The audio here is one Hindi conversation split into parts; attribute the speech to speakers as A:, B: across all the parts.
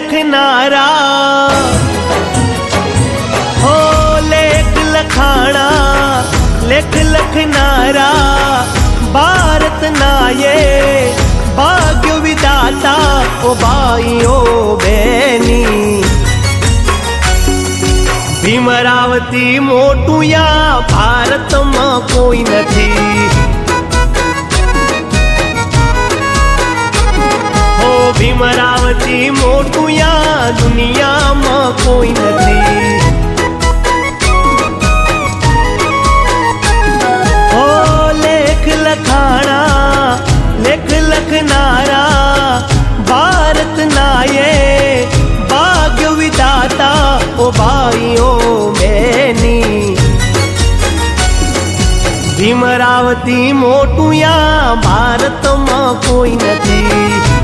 A: लखनारा हो लेख लखाना लेख लखनारा भारत नाये भाग्य विदाता ओ भाइयो बहनी भीमरावती मोटू या भारत में कोई नहीं हो भीमरावती मोटू या दुनिया में कोई नहीं हो लेख लखाना लेख लखनारा भारत नाये भाग्य विदाता ओ भाइयों बहनी भीमरावती मोटू या भारत में कोई नहीं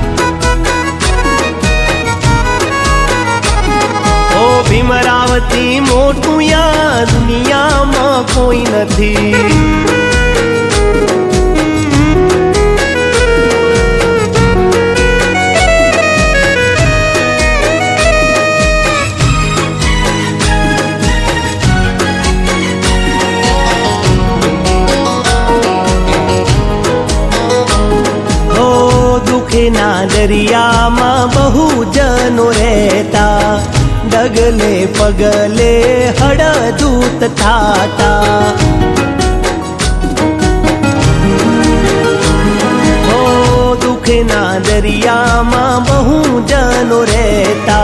A: ओ भीमरावती मोटू या दुनिया में कोई नहीं ना दरिया में बहु जनो रहता डगले पगले हड़दूत थाता हो दुख ना दरिया में बहु जनो रहता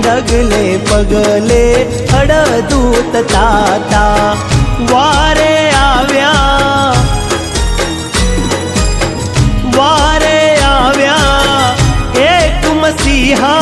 A: डगले पगले हड़दूत थाता वारे आव्या वारे आव्या एक मसीहा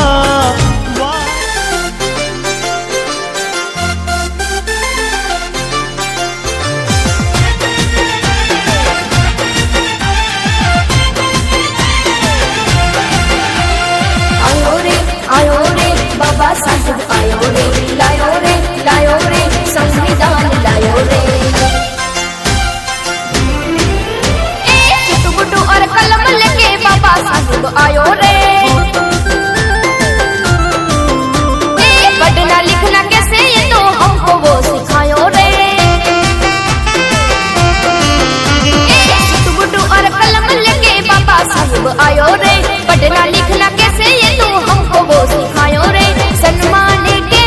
B: आयो रे बाबा साहब आयो रे लायो रे संविधान लायो रे और कलम लेके बाबा साहब आयो रे पढ़ना लिखना कैसे ये तो हमको वो सिखायो रे बुड्ढू और कलम लेके बाबा साहब आयो रे पढ़ना लिखना कैसे ये तो हमको वो सिखायो रे सम्मान के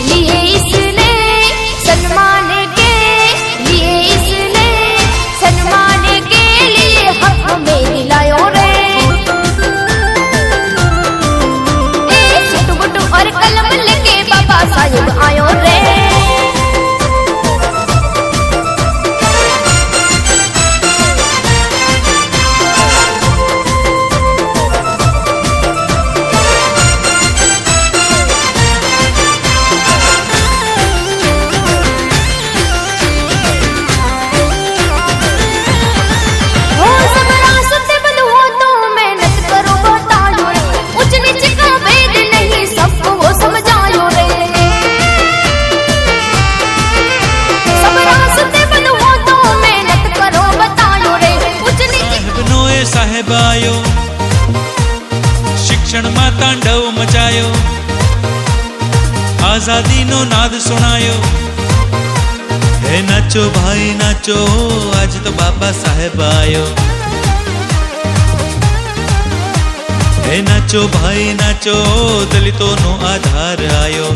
B: लिए इसने सम्मान के लिए इसने सम्मान के लिए हमें दिलायो रे बुड्ढू और कलम लेके बाबा साहब आयो रे
C: शिक्षण में तांडव मचायो आजादी नो नाद सुनायो हे नाचो भाई नाचो आज तो बाबा साहेब आयो हे नाचो भाई नाचो दलितों नो आधार आयो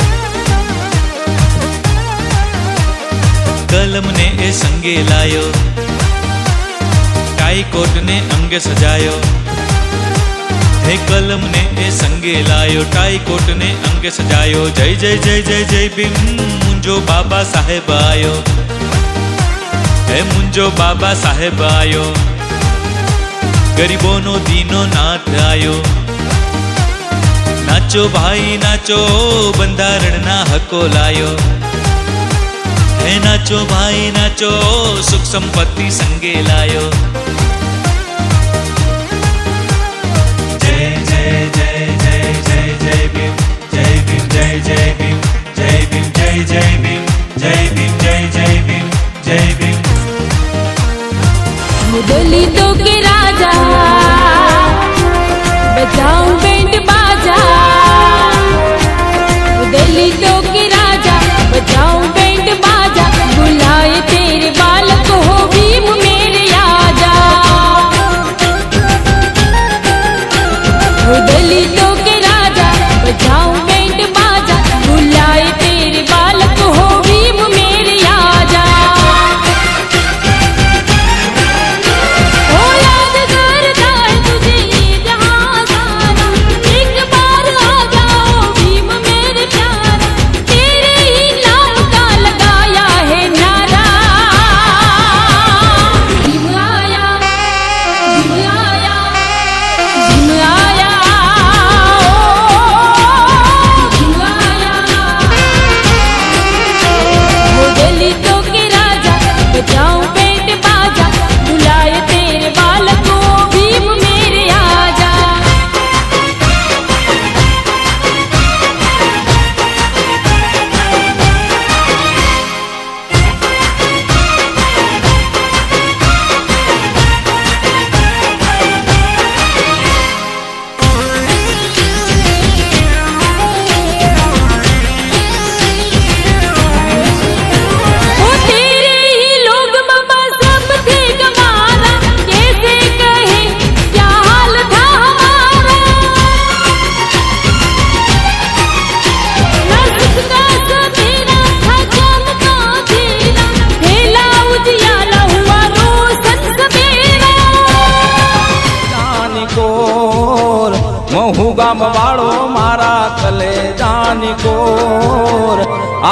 C: कलम ने ए संगे लायो टाई कोट ने अंगे सजायो हे कलम ने ए संगे लायो टाई कोट ने अंगे सजायो जय जय जय जय जय भीम मुंजो बाबा साहेब आयो हे मुंजो बाबा साहेब आयो गरीबों नो दीनो नाथ आयो नाचो भाई नाचो बंधारण ना हको लायो हे नाचो भाई नाचो सुख संपत्ति संगे लायो
B: दलितों के राजा बजाऊं बैंड बाजा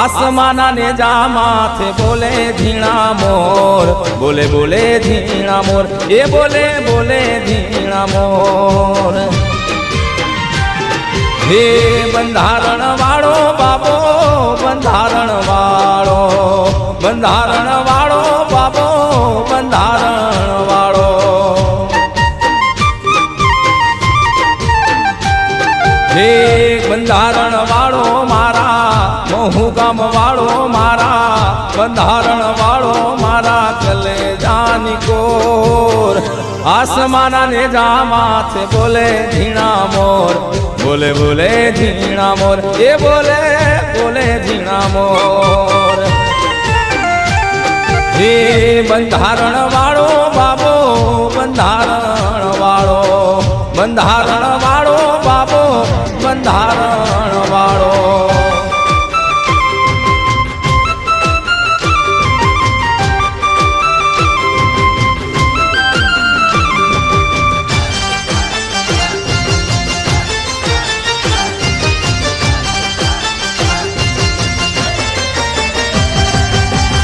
D: આસમાના નેજા માથે બોલે ઝીણા મોર, બોલે બોલે ઝીણા મોર, એ બોલે બોલે ઝીણા મોર. હે બંધારણ વાળો બાબો, બંધારણ વાળો, બંધારણ વાળો બાબો, બંધારણ વાળો. હે બંધારણ વાળો મારા મહુ ગામ વાળો, મારા બંધારણ વાળો મારા કલેજાની કોર. આસમાના નેજા માથે બોલે ઝીણા મોર, બોલે બોલે ઝીણા મોર, એ બોલે બોલે ઝીણા મોર. હે બંધારણ વાળો બાબો, બંધારણ વાળો, બંધારણ વાળો બાબો, બંધારણ વાળો.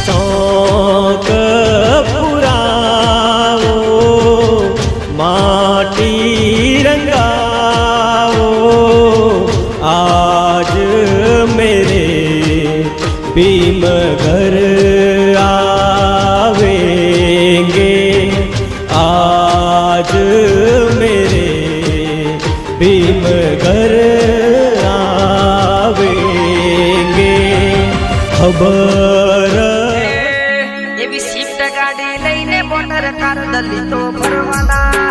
A: ચોક પુરાવો, માટી રંગાવો, आज मेरे भीम घर आवेंगे, आज मेरे भीम घर आवेंगे. खबर
E: એવી શિફ્ટ ગાડી લઈને મોટર કાર દલિતો ફરવાના.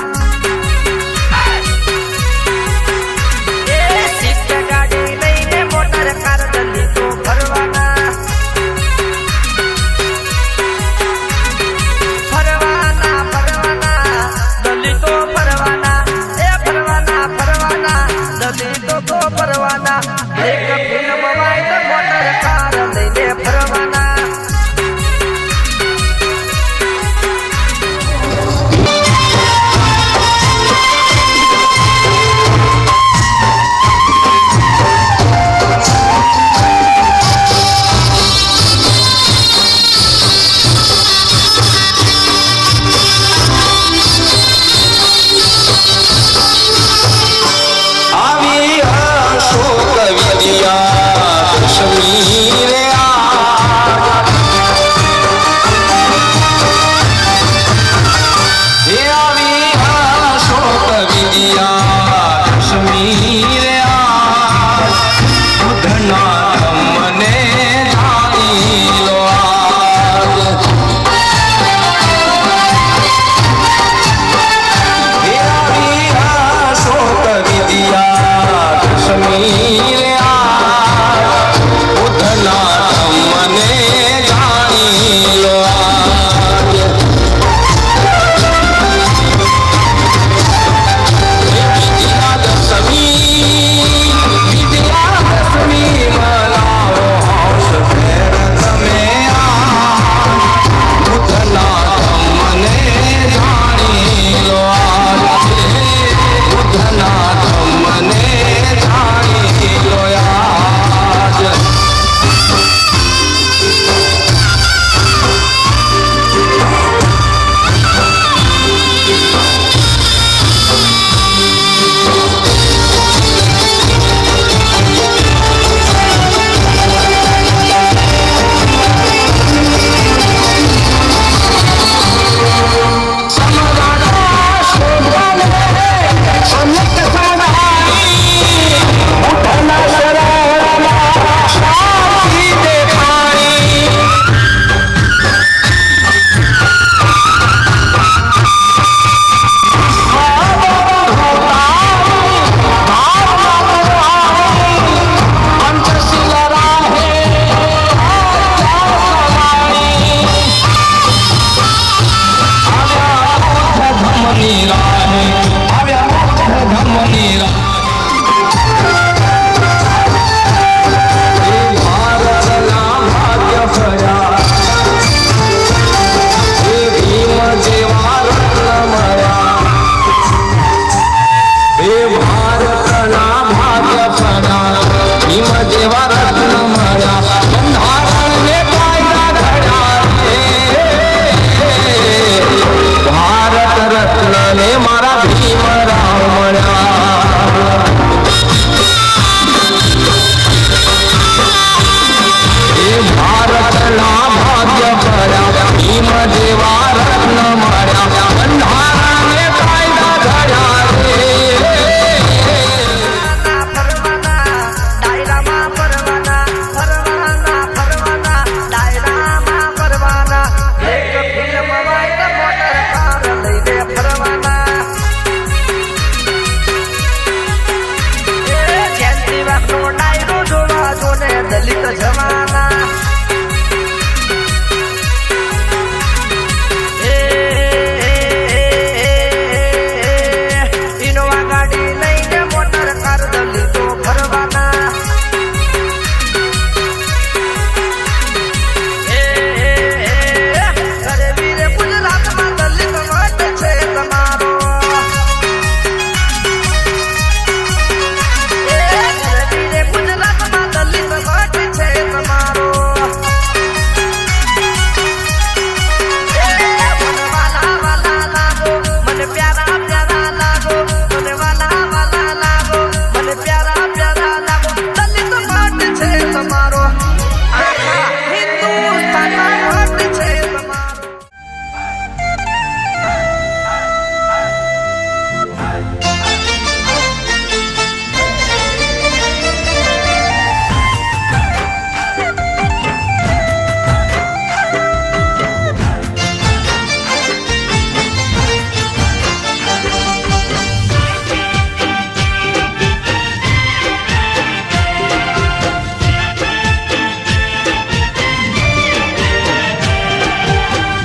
E: એ શિફ્ટ ગાડી લઈને મોટર કાર દલિતો ફરવાના. ફરવાના ફરવાના દલિતો ફરવાના, એ ફરવાના ફરવાના દલિતો તો ફરવાના. એક ફિલ્મ વાય તો મોટર કાર લઈને ફરવાના.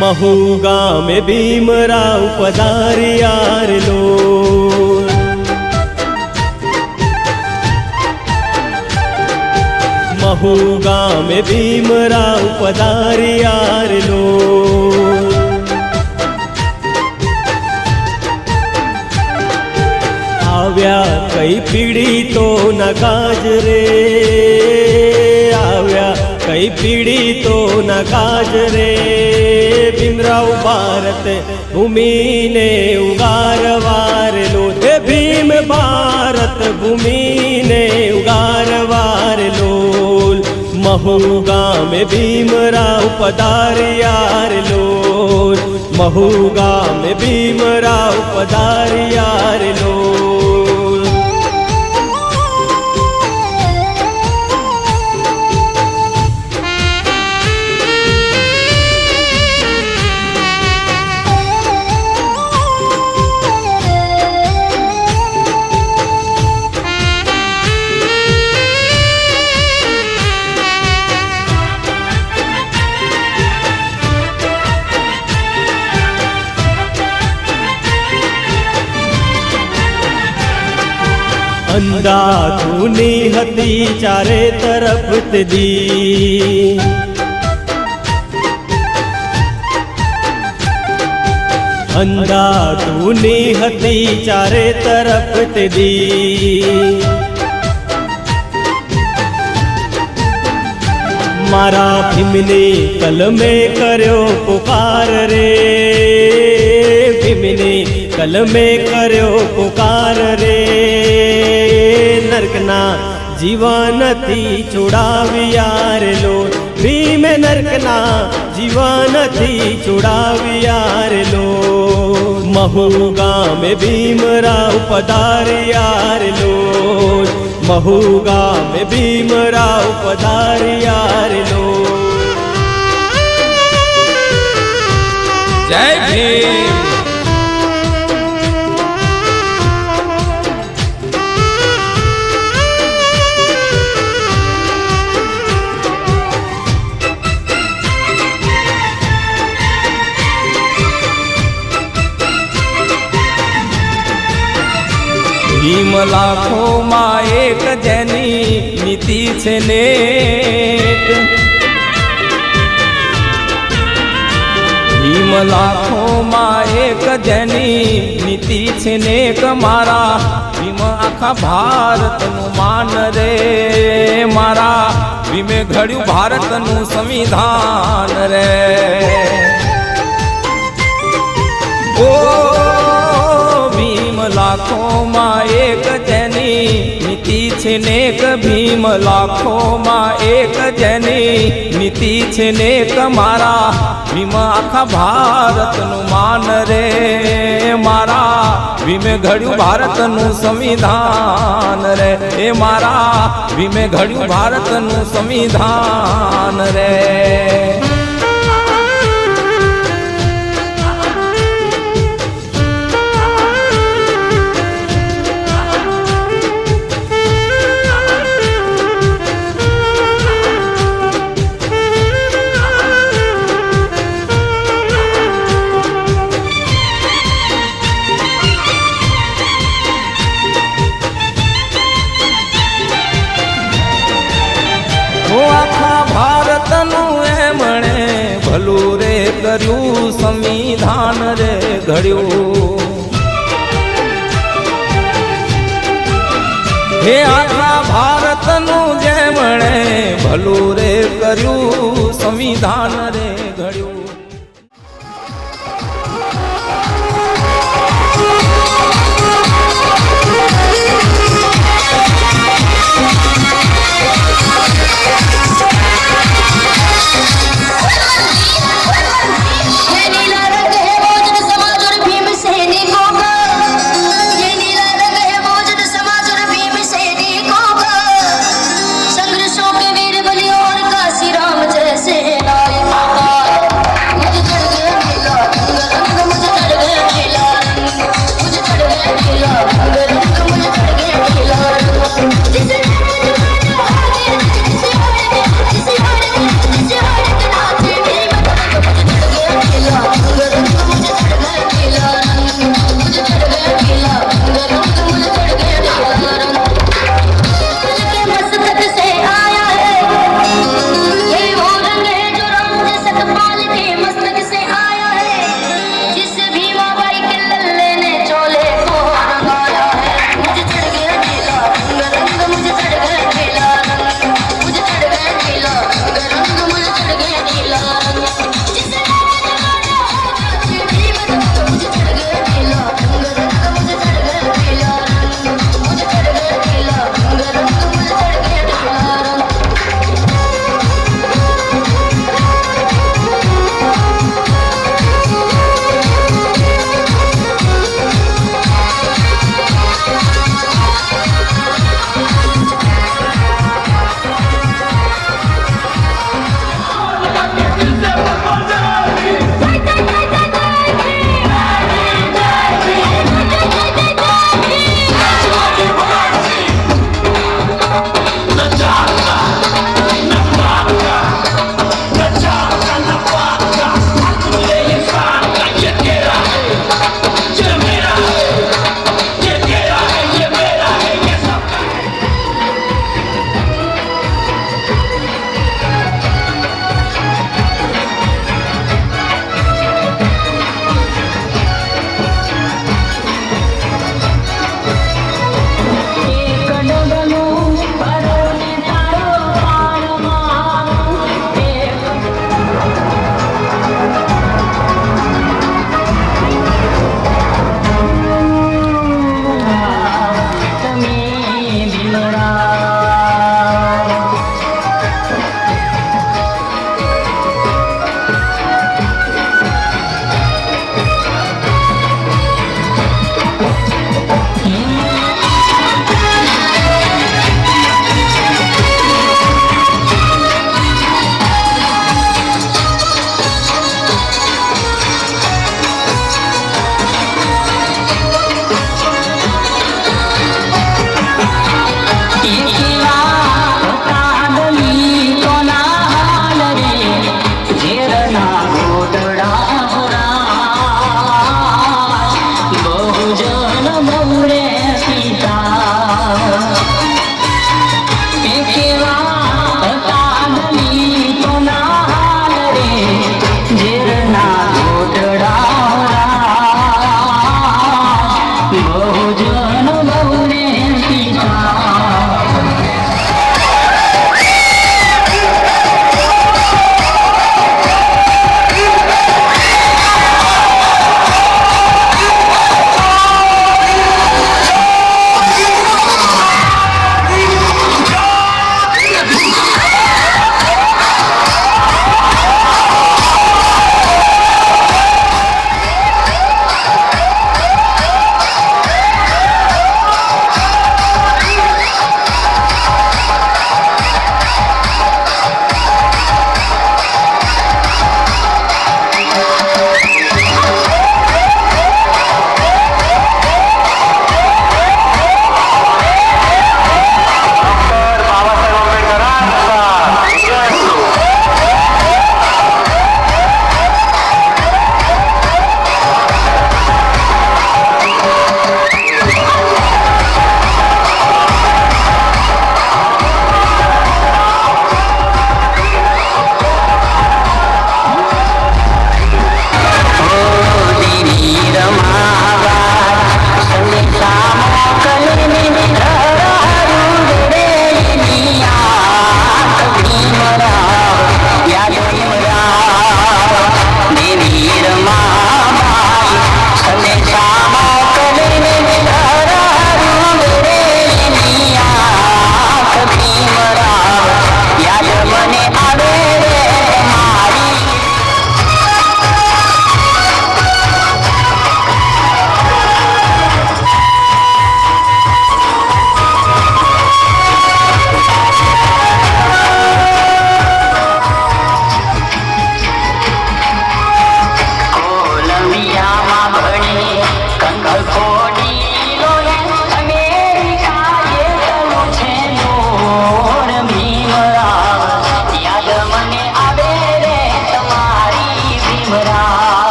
A: महू गाम भीमराव पधारियार लो महू गाम भीमराव पधारियार लो આવ્યા કઈ પીડિતો ના કાજ રે આવ્યા કઈ પીડિતો ના કાજ રે ભીમરાવ ભારત ભૂમિને ઉગારવારલો હે ભીમ ભારત ભૂમિને ઉગારવારલો महू गाम भीमराव पधारियारलो महू गाम भीमराव पधारियारलो અંધાધૂની હતી ચારે તરફ દી અંધાધૂની હતી ચારે તરફ દી મારા ભીમને કલમે કર્યો પુકાર રે ભીમને કલમે કર્યો પુકાર રે નરકના જીવનથી છોડાવ્યારલો ભીમે નરકના જીવનથી છોડાવ્યારલો महू गाम भीमराव पधारियारलो महू गाम भीमराव पधारियारलो
D: जय भीम। ભીમ લાખો માં એક જેની નીતિ છે નેક ભીમ લાખો માં એક જેની નીતિ છે નેક મારા ભીમ આખા ભારતનું માન રે મારા ભીમે ઘડ્યું ભારતનું સંવિધાન રે ઓ लाखों माँ एक जनी नीति छे नेक भीम लाखों माँ एक जनी नीति छे नेक मारा भीम आखा भारत नु मान रे मारा भीमे घड़्યું भारत नु संविधान रे ए मारा भीमे घड़्યું भारत नु संविधान रे भलू रे कर्यू संविधान रे घड़्यू हे आखा भारत नु जेमणे भलू रे कर्यू संविधान रे घड़्यू
B: संघर्षों के वीर बलियों और काशी राम जैसे नायक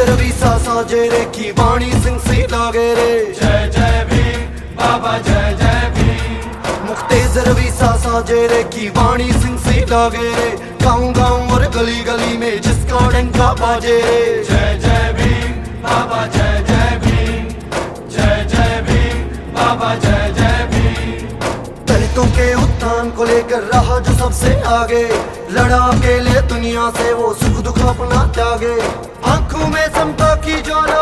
F: रवि सासा जेरे की वाणी सिंह सी लागे रे जय जय भीम बाबा जय जय भीम मुख्तेज रवि सासा जेरे की वाणी सिंह सी लागे रे गाँव गाँव और गली गली में जिसका डंका बाजे रे जय जय भीम बाबा जय जय भीम जय जय भीम बाबा जय जय भीम दलितों के उत्थान को लेकर रहा जो सबसे आगे लड़ा अकेले दुनिया से वो सुख दुख अपना त्यागे आंखों में समता की ज्वाला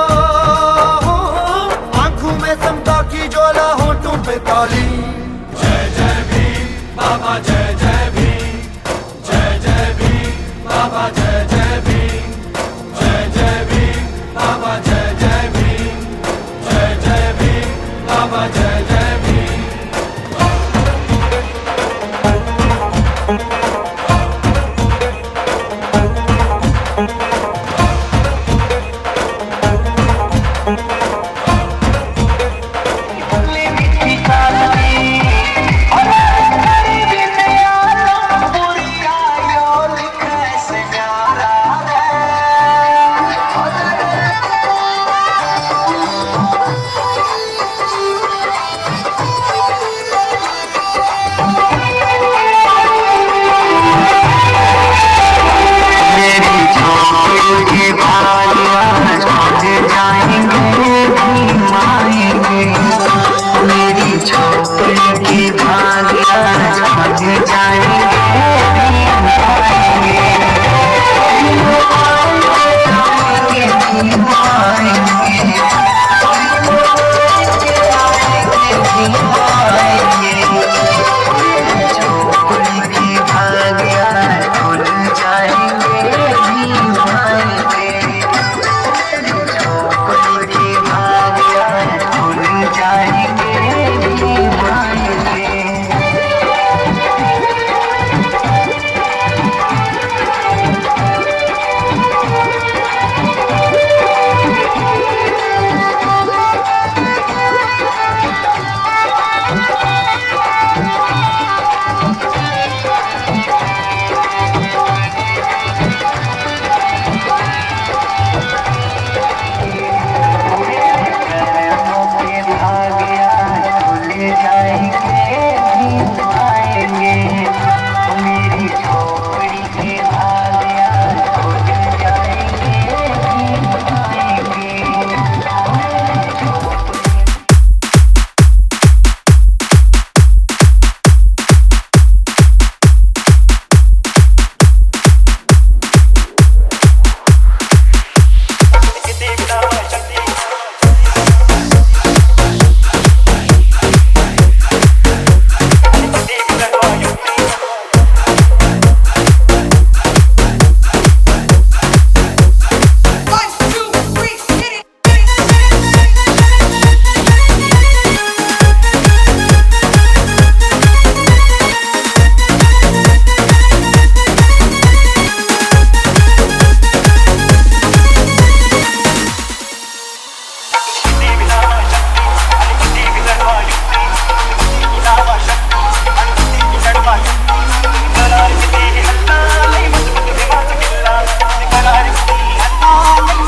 F: आंखों में समता की ज्वाला होठों पे ताली जय जय भीम बाबा जय जय भीम जय जय भीम बाबा जय जय भीम जय जय भीम बाबा जय जय भीम जय जय भीम बाबा जय जय Bhim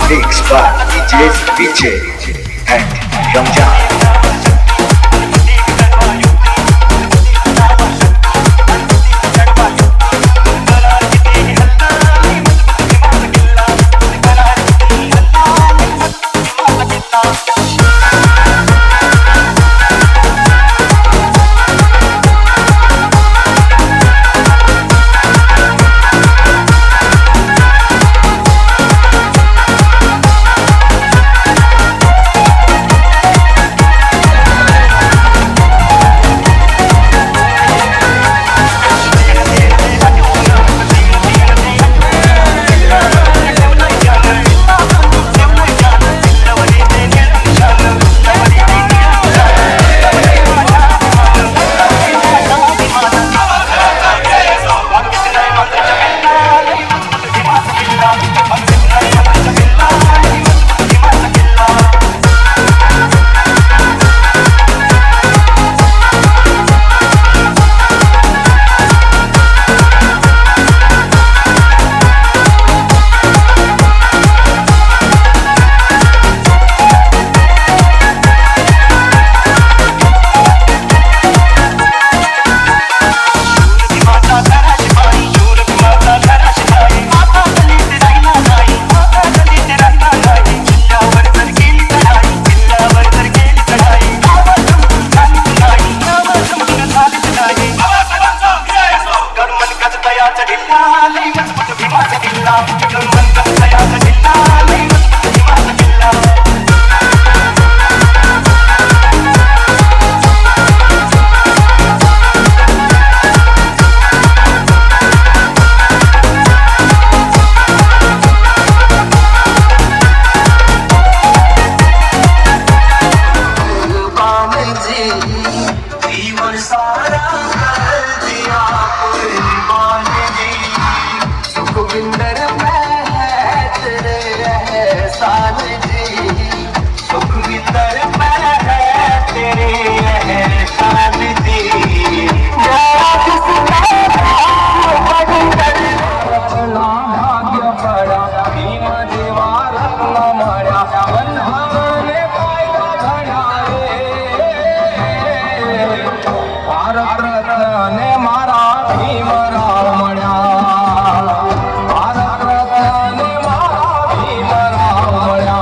G: Mixed by DJ Vijay and Ramjan.
F: Sukhvinder में है तेरे एहसान जी, सुखविंदर में है तेरे एहसान जी।
D: भाग्य पड़ा भीम जेवा रत्न मळ्या बंधारणे कायदा घड्या रे भारत रत्न मारा भीमराव मळ्या भारत रत्न मारा भीमराव मळ्या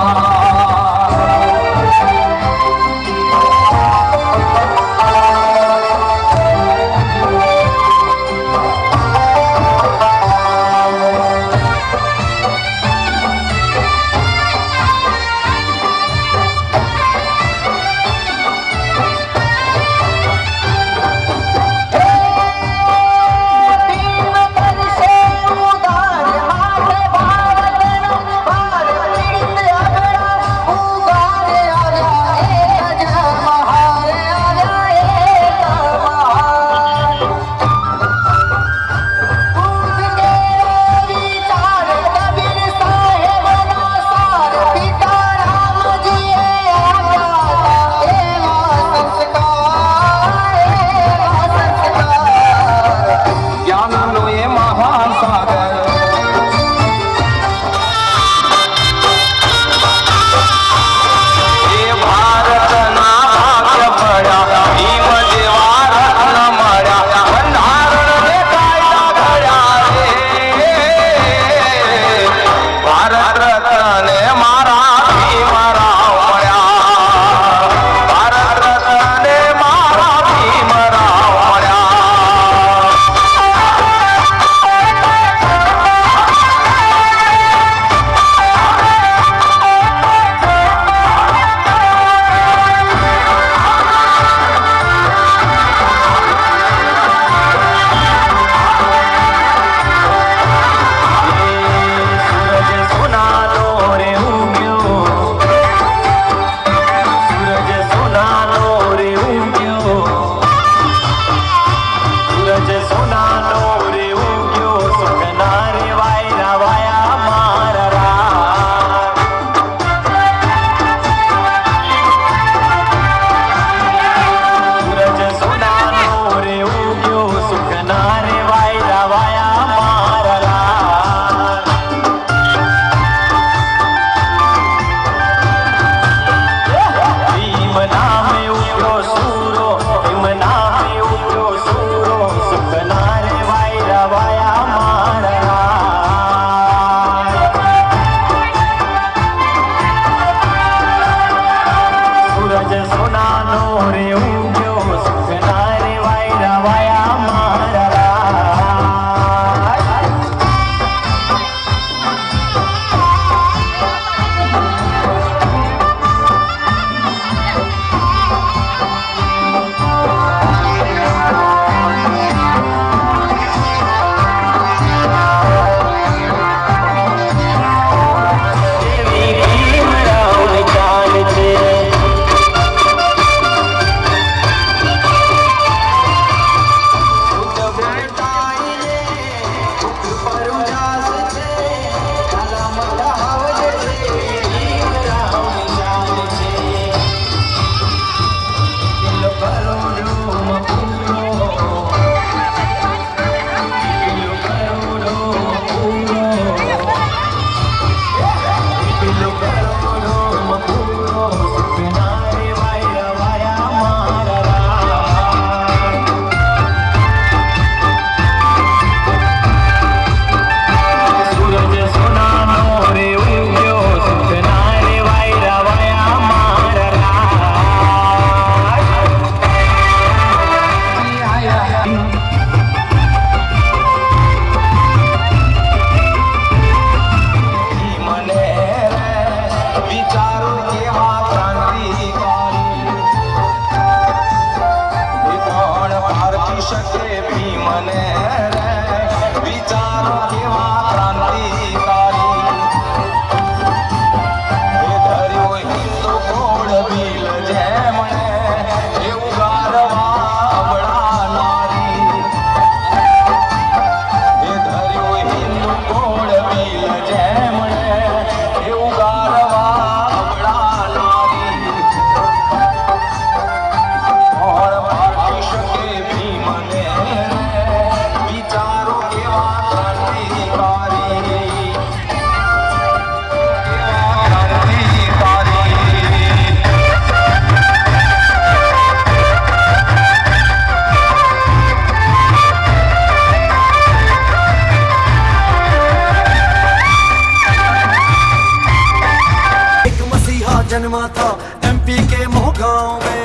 F: जन्मा था एमपी के मोहगांव में।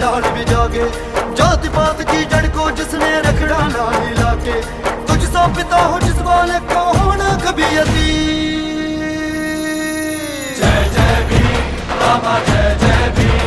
F: लाल भी जागे जाति पात की जड़ को जिसने रखड़ा ना मिला के, तुझ सा पिता हो जिस वाले को होना कभी यती। जय जय भीम बाबा जय जय भीम।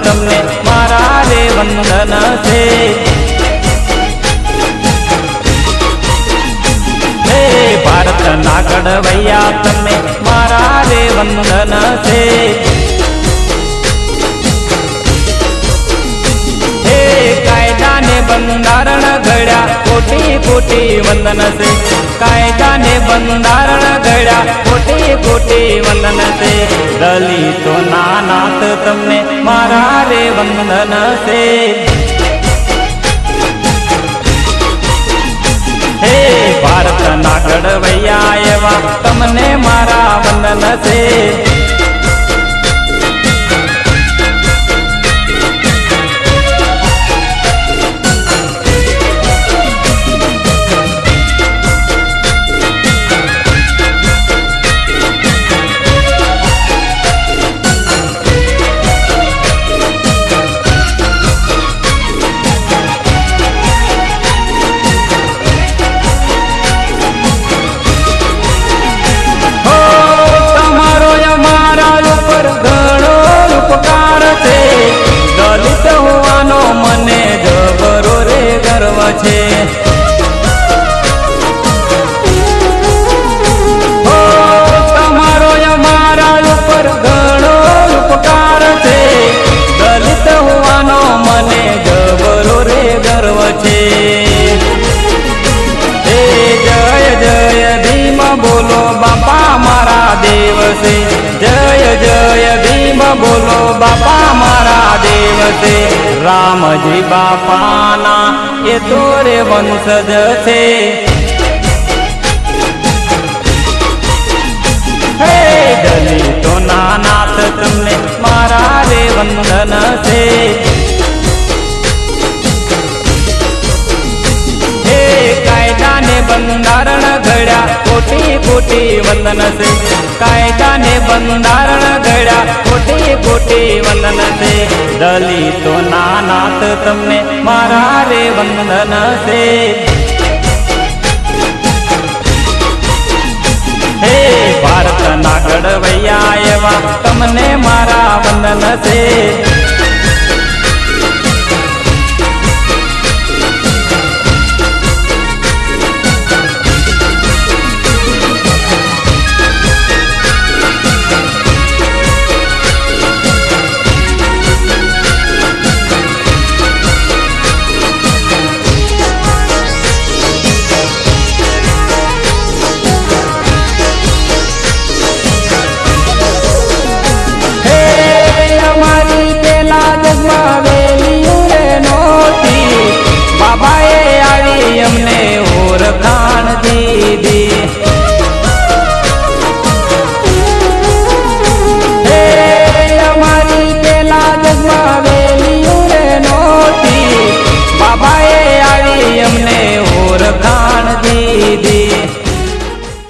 D: તમને મારા રે વંદન છે। હે ભારતના ઘડવૈયા તમને મારા રે વંદન છે। હે કાયદાને બંધારણ ઘડ્યા કોટી કોટી વંદન છે। કાયદાને બંધારણ ઘડ્યા કોટી કોટી વંદન છે। દલિતોના નાથ તમને મારા રે વંદન છે। હે ભારતના ઘડવૈયા એવા તમને મારા વંદન છે। બોલો બાપા મારા દેવ છે રામજી બાપાના એ તો રે વંશજ છે હે દલિતોના નાથ તમને મારા રે વંદન છે હે કાયદાને બંધારણ ઘડ્યા કોટી કોટી વંદન છે કાયદાને બંધારણ ઘડ્યા કોટી કોટી વંદન છે દલિતોના નાથ તમને મારા રે વંદન છે હે ભારતના ગઢ